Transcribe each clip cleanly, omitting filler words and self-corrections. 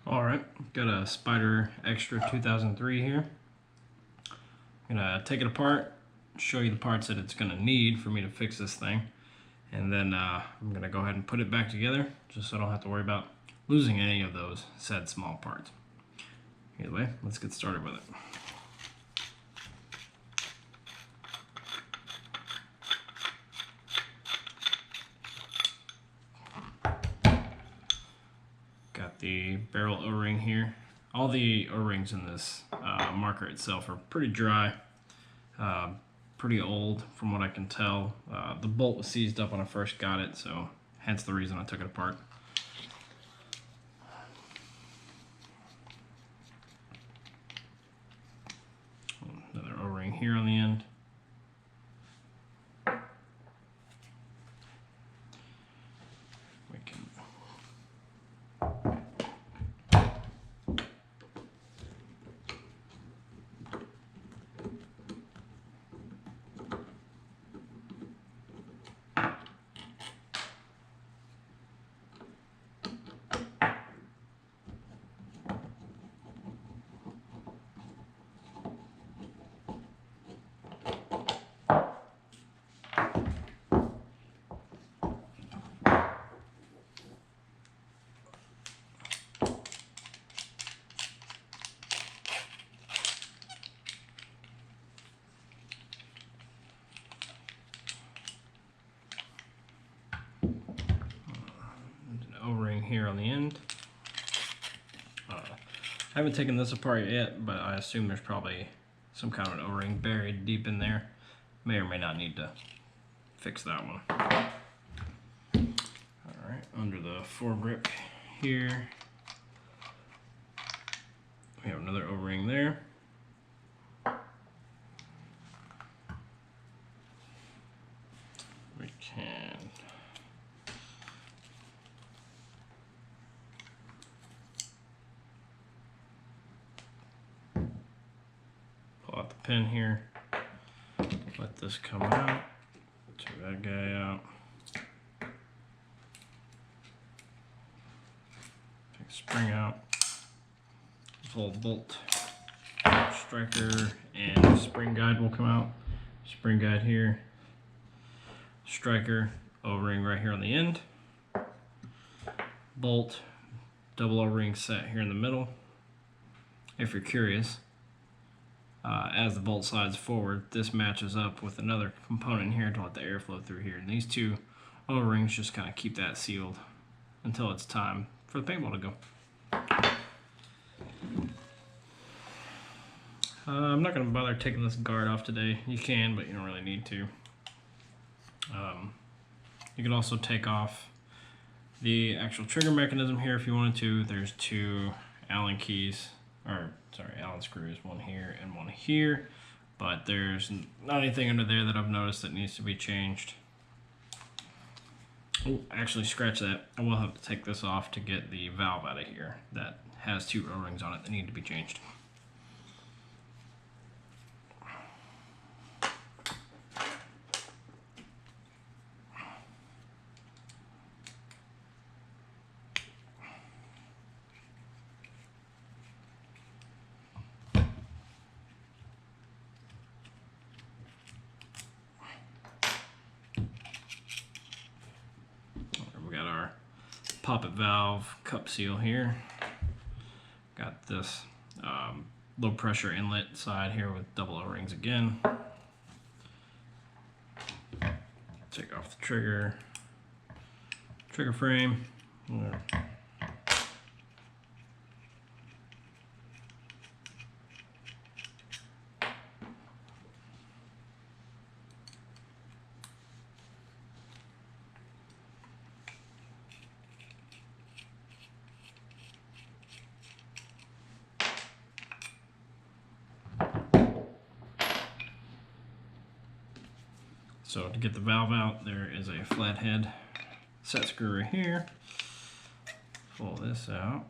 Alright, got a Spyder Xtra 2003 here. I'm gonna take it apart, show you the parts that it's gonna need for me to fix this thing, and then I'm gonna go ahead and put it back together just so I don't have to worry about losing any of those said small parts. Either way, let's get started with it. Got the barrel O-ring here. All the O-rings in this marker itself are pretty dry, pretty old from what I can tell. The bolt was seized up when I first got it, so hence the reason I took it apart. Another O-ring here on the end. We can O-ring here on the end. I haven't taken this apart yet, but I assume there's probably some kind of an O-ring buried deep in there. May or may not need to fix that one. Alright, under the foregrip here, we have another O-ring there. We can pull out the pin here, let this come out, take that guy out, take the spring out, pull bolt, striker, and spring guide will come out. Spring guide here, striker, O-ring right here on the end, bolt, double O-ring set here in the middle. If you're curious, as the bolt slides forward, this matches up with another component here to let the air flow through here. And these two O-rings just kind of keep that sealed until it's time for the paintball to go. I'm not going to bother taking this guard off today. You can, but you don't really need to. You can also take off the actual trigger mechanism here if you wanted to. There's two Allen keys, or sorry, Allen screws, one here and one here, but there's not anything under there that I've noticed that needs to be changed. Oh, actually, scratch that. I will have to take this off to get the valve out of here that has two O-rings on it that need to be changed. Poppet valve cup seal here. Got this low pressure inlet side here with double O-rings again. Take off the trigger frame. So to get the valve out, there is a flathead set screw right here. Pull this out.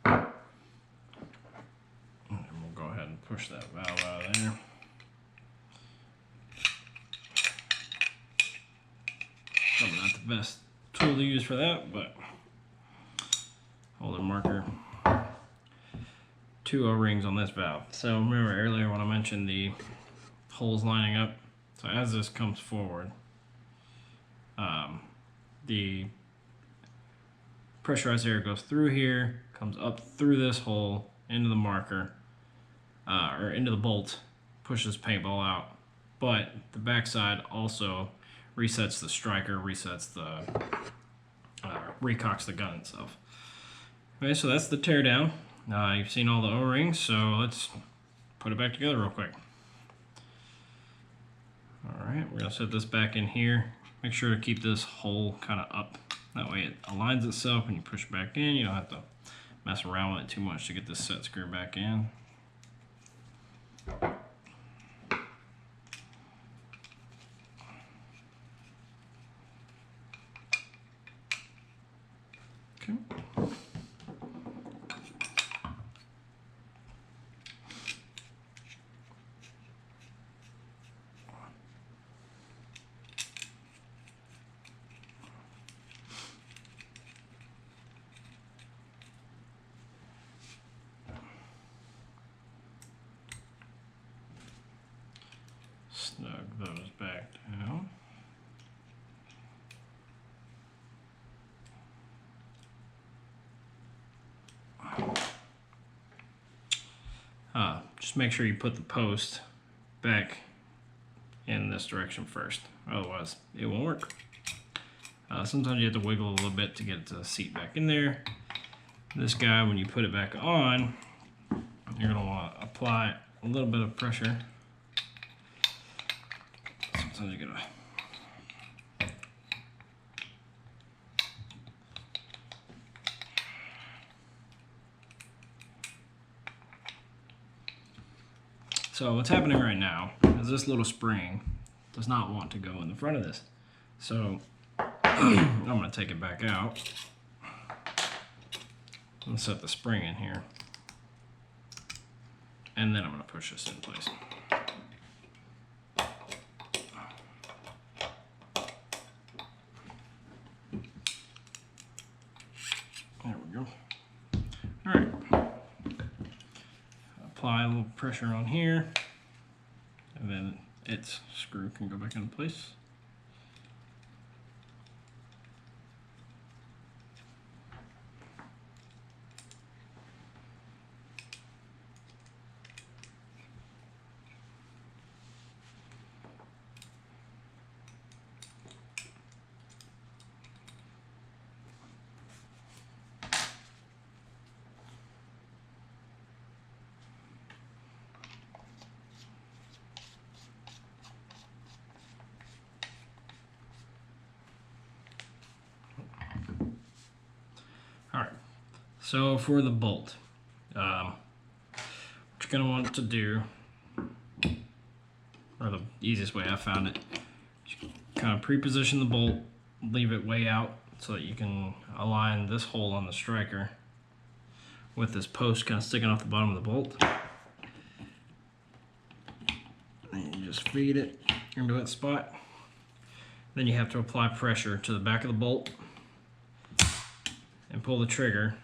And we'll go ahead and push that valve out of there. the best tool to use for that, but holder marker. 2 O-rings on this valve. So remember earlier when I mentioned the holes lining up, so as this comes forward, the pressurized air goes through here, comes up through this hole into the marker, or into the bolt, pushes paintball out. But the backside also resets the striker, resets the, recocks the gun itself. Okay, so that's the teardown. You've seen all the O-rings, so let's put it back together real quick. Alright, we're going to set this back in here. Make sure to keep this hole kind of up. That way it aligns itself when you push back in. You don't have to mess around with it too much to get this set screw back in. Okay. Snug those back down. Just make sure you put the post back in this direction first, otherwise it won't work. Sometimes you have to wiggle a little bit to get it to seat back in there. This guy, when you put it back on, you're going to want to apply a little bit of pressure. Sometimes you're going to So what's happening right now is this little spring does not want to go in the front of this. So I'm going to take it back out and set the spring in here. And then I'm going to push this in place. There we go. All right. Apply a little pressure on here, and then its screw can go back into place. Alright, so for the bolt, what you're going to want to do, or the easiest way I found it, kind of pre-position the bolt, leave it way out so that you can align this hole on the striker with this post kind of sticking off the bottom of the bolt. And you just feed it into that spot. Then you have to apply pressure to the back of the bolt and pull the trigger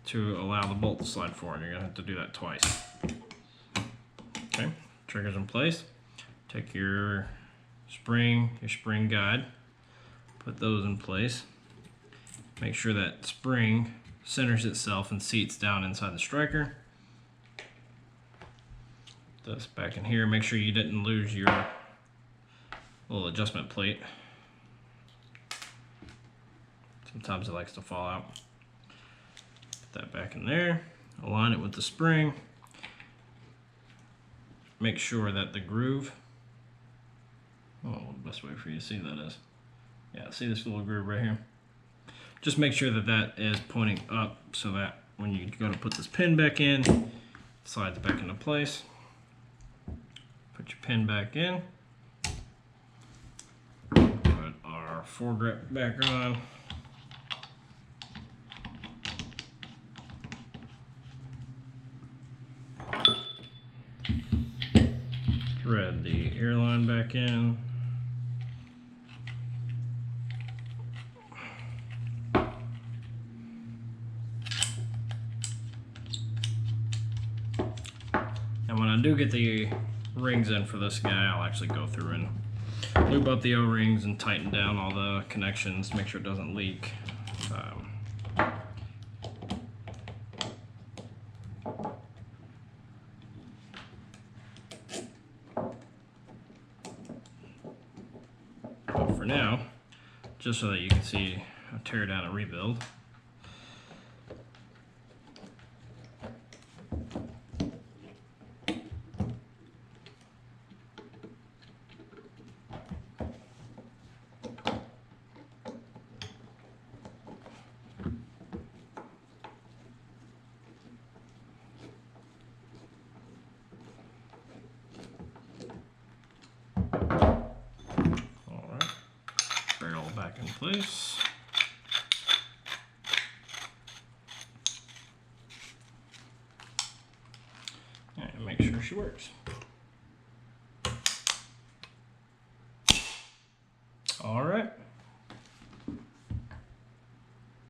to allow the bolt to slide forward. You're gonna have to do that twice. Okay, trigger's in place. Take your spring guide, put those in place. Make sure that spring centers itself and seats down inside the striker. This back in here, make sure you didn't lose your little adjustment plate. Sometimes it likes to fall out. Put that back in there, align it with the spring. Make sure that the groove, the best way for you to see that is, yeah, see this little groove right here? Just make sure that that is pointing up so that when you go to put this pin back in, it slides back into place. Put your pin back in. Put our foregrip back on. Thread the airline back in. do get the rings in for this guy, I'll actually go through and lube up the O-rings and tighten down all the connections, make sure it doesn't leak. But for now, just so that you can see a tear down and rebuild. Barrel back in place. And make sure she works. All right.